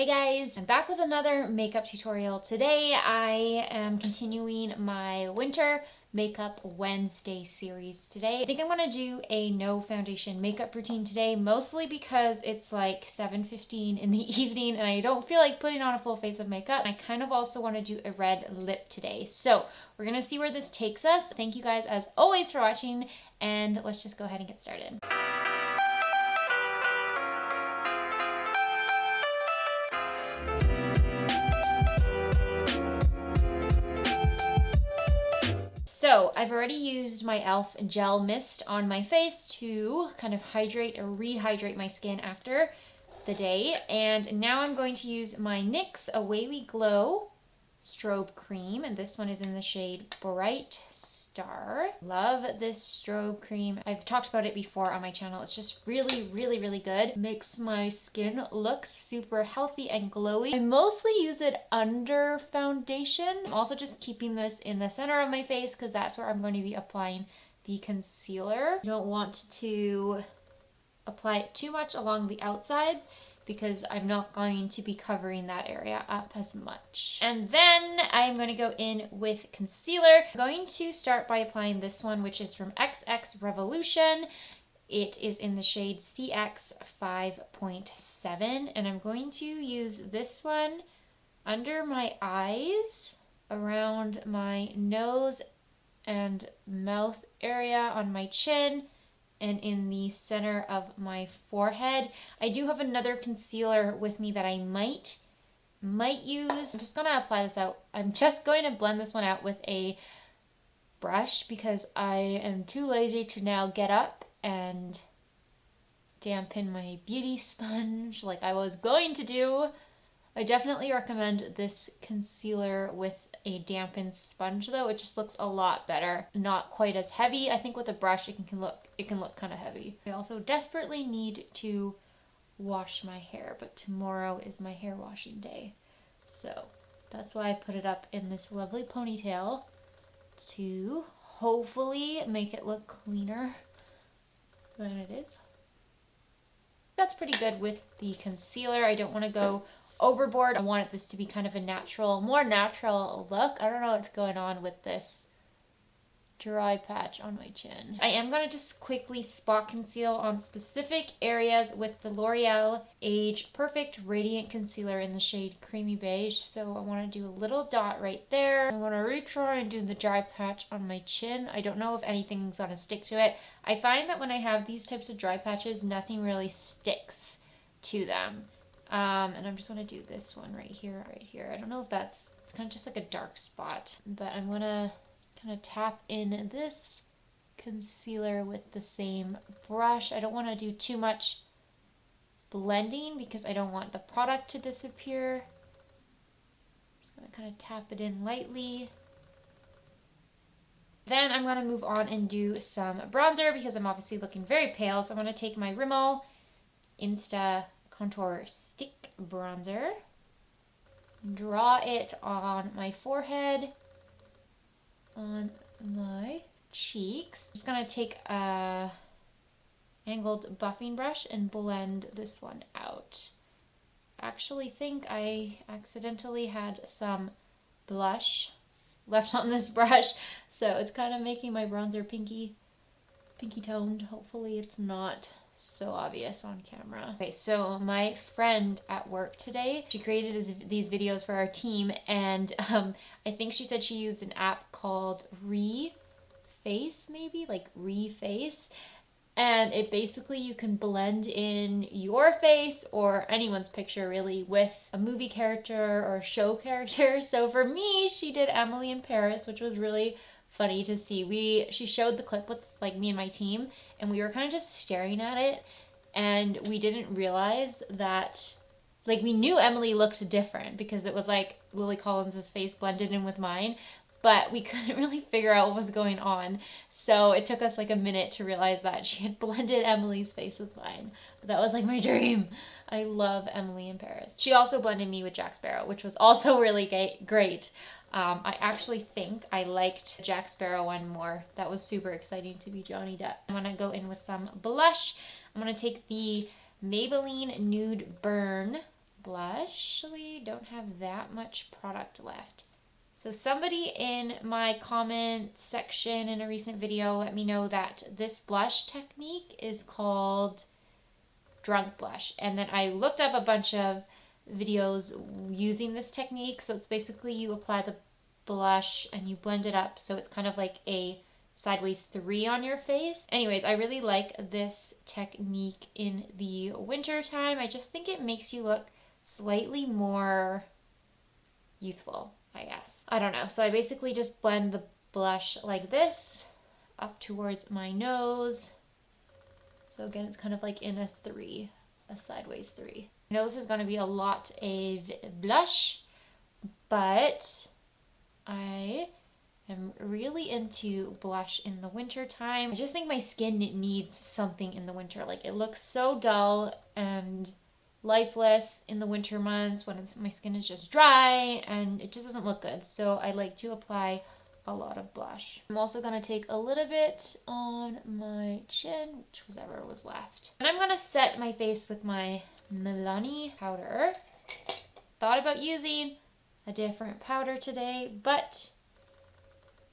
Hey guys, I'm back with another makeup tutorial. Today I am continuing my winter makeup Wednesday series today. I think I'm gonna do a no foundation makeup routine today, mostly because it's like 7:15 in the evening and I don't feel like putting on a full face of makeup. And I kind of also want to do a red lip today. So we're gonna see where this takes us. Thank you guys as always for watching, and let's just go ahead and get started. So I've already used my e.l.f. gel mist on my face to kind of hydrate or rehydrate my skin after the day. And now I'm going to use my NYX Away We Glow Strobe Cream. And this one is in the shade Bright Star. Love this strobe cream. I've talked about it before on my channel. It's just really, really, really good. Makes my skin look super healthy and glowy. I mostly use it under foundation. I'm also just keeping this in the center of my face because that's where I'm going to be applying the concealer. You don't want to apply it too much along the outsides because I'm not going to be covering that area up as much. And then I'm going to go in with concealer. I'm going to start by applying this one, which is from XX Revolution. It is in the shade CX 5.7, and I'm going to use this one under my eyes, around my nose and mouth area, on my chin, and in the center of my forehead. I do have another concealer with me that I might use. I'm just gonna apply this out. I'm just going to blend this one out with a brush because I am too lazy to now get up and dampen my beauty sponge like I was going to do. I definitely recommend this concealer with a dampened sponge though. It just looks a lot better. Not quite as heavy. I think with a brush it can look kind of heavy. I also desperately need to wash my hair, but tomorrow is my hair washing day. So that's why I put it up in this lovely ponytail to hopefully make it look cleaner than it is. That's pretty good with the concealer. I don't want to go overboard. I wanted this to be kind of a more natural look. I don't know what's going on with this dry patch on my chin. I am going to just quickly spot conceal on specific areas with the L'Oreal Age Perfect Radiant Concealer in the shade Creamy Beige. So I want to do a little dot right there. I'm going to retry and do the dry patch on my chin. I don't know if anything's going to stick to it. I find that when I have these types of dry patches, nothing really sticks to them. And I'm just going to do this one right here. I don't know if it's kind of just like a dark spot, but I'm going to kind of tap in this concealer with the same brush. I don't want to do too much blending because I don't want the product to disappear. Just going to kind of tap it in lightly. Then I'm going to move on and do some bronzer because I'm obviously looking very pale. So I'm going to take my Rimmel Insta Contour Stick Bronzer, draw it on my forehead, on my cheeks. I'm just gonna take a angled buffing brush and blend this one out. I actually think I accidentally had some blush left on this brush, so it's kind of making my bronzer pinky toned. Hopefully it's not so obvious on camera. Okay, so my friend at work today, she created these videos for our team, and I think she said she used an app called Reface, maybe like Reface, and it basically, you can blend in your face or anyone's picture really with a movie character or a show character. So for me, she did Emily in Paris, which was really funny to see. She showed the clip with like me and my team, and we were kind of just staring at it, and we didn't realize that, like, we knew Emily looked different because it was like Lily Collins's face blended in with mine, but we couldn't really figure out what was going on. So it took us like a minute to realize that she had blended Emily's face with mine. But that was like my dream. I love Emily in Paris. She also blended me with Jack Sparrow, which was also really great. I actually think I liked Jack Sparrow one more. That was super exciting to be Johnny Depp. I'm gonna go in with some blush. I'm gonna take the Maybelline Nude Burn blush. Actually, don't have that much product left. So somebody in my comment section in a recent video let me know that this blush technique is called drunk blush. And then I looked up a bunch of videos using this technique. So it's basically you apply the blush and you blend it up so it's kind of like a sideways 3 on your face. Anyways, I really like this technique in the winter time. I just think it makes you look slightly more youthful, I guess. I don't know. So I basically just blend the blush like this up towards my nose. So again, it's kind of like in a 3, a sideways 3. I know this is going to be a lot of blush, but I am really into blush in the winter time. I just think my skin needs something in the winter. Like, it looks so dull and lifeless in the winter months when my skin is just dry and it just doesn't look good. So I like to apply a lot of blush. I'm also going to take a little bit on my chin, whichever was left. And I'm going to set my face with my Milani powder. Thought about using a different powder today, but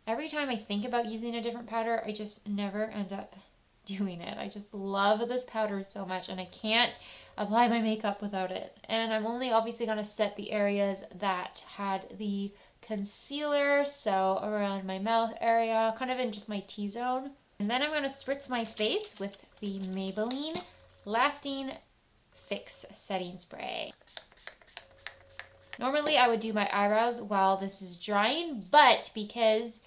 every time I think about using a different powder, I just never end up doing it. I just love this powder so much and I can't apply my makeup without it. And I'm only obviously going to set the areas that had the concealer, so around my mouth area, kind of in just my T-zone. And then I'm going to spritz my face with the Maybelline Lasting Fix Setting Spray. Normally I would do my eyebrows while this is drying, but because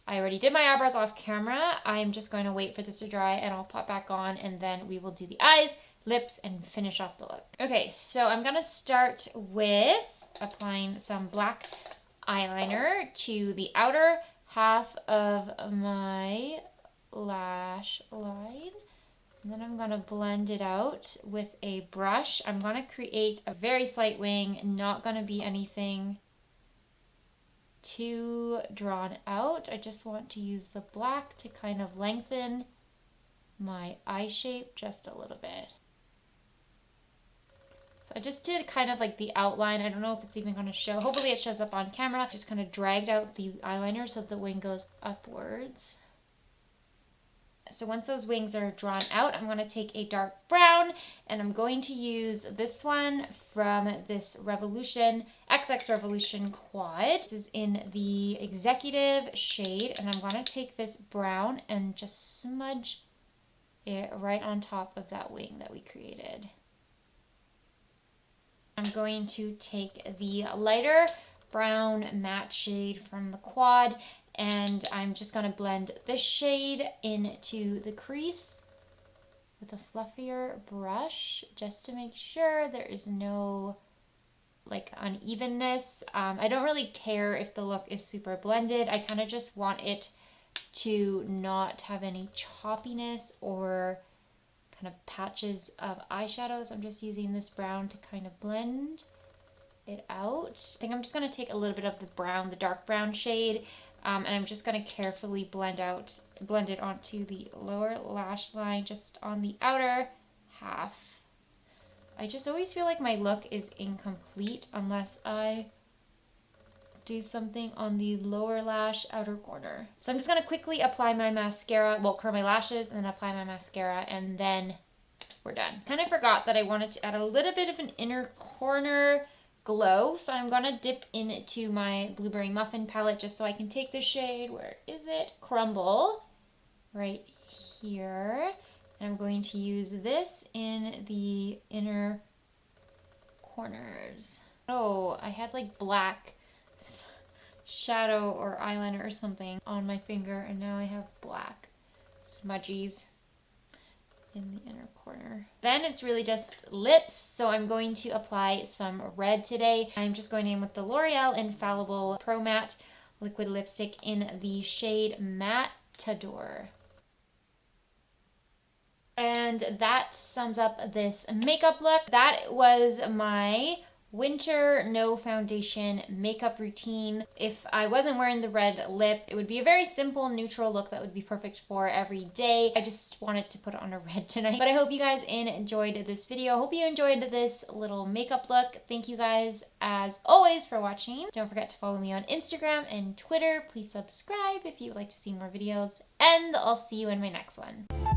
I already did my eyebrows off camera, I'm just going to wait for this to dry and I'll pop back on and then we will do the eyes, lips, and finish off the look. Okay, so I'm going to start with applying some black eyeliner to the outer half of my lash line. And then I'm going to blend it out with a brush. I'm going to create a very slight wing, not going to be anything too drawn out. I just want to use the black to kind of lengthen my eye shape just a little bit. So I just did kind of like the outline. I don't know if it's even going to show. Hopefully it shows up on camera. Just kind of dragged out the eyeliner so the wing goes upwards. So once those wings are drawn out, I'm going to take a dark brown and I'm going to use this one from this Revolution, XX Revolution Quad. This is in the Executive shade and I'm going to take this brown and just smudge it right on top of that wing that we created. I'm going to take the lighter brown matte shade from the Quad and I'm just going to blend this shade into the crease with a fluffier brush just to make sure there is no like unevenness. I don't really care if the look is super blended. I kind of just want it to not have any choppiness or kind of patches of eyeshadow. So I'm just using this brown to kind of blend it out. I think I'm just going to take a little bit of the brown, the dark brown shade, and I'm just going to carefully blend it onto the lower lash line, just on the outer half. I just always feel like my look is incomplete unless I do something on the lower lash outer corner. So I'm just going to quickly apply my mascara, well, curl my lashes and then apply my mascara and then we're done. Kind of forgot that I wanted to add a little bit of an inner corner glow. So I'm going to dip into my Blueberry Muffin palette just so I can take the shade, where is it? Crumble, right here. And I'm going to use this in the inner corners. Oh, I had like black shadow or eyeliner or something on my finger and now I have black smudgies in the inner corner. Then it's really just lips, so I'm going to apply some red today. I'm just going in with the L'Oreal Infallible Pro Matte liquid lipstick in the shade Matador. And that sums up this makeup look. That was my winter, no foundation makeup routine. If I wasn't wearing the red lip, it would be a very simple neutral look that would be perfect for every day. I just wanted to put on a red tonight. But I hope you guys enjoyed this video. I hope you enjoyed this little makeup look. Thank you guys as always for watching. Don't forget to follow me on Instagram and Twitter. Please subscribe if you would like to see more videos, and I'll see you in my next one.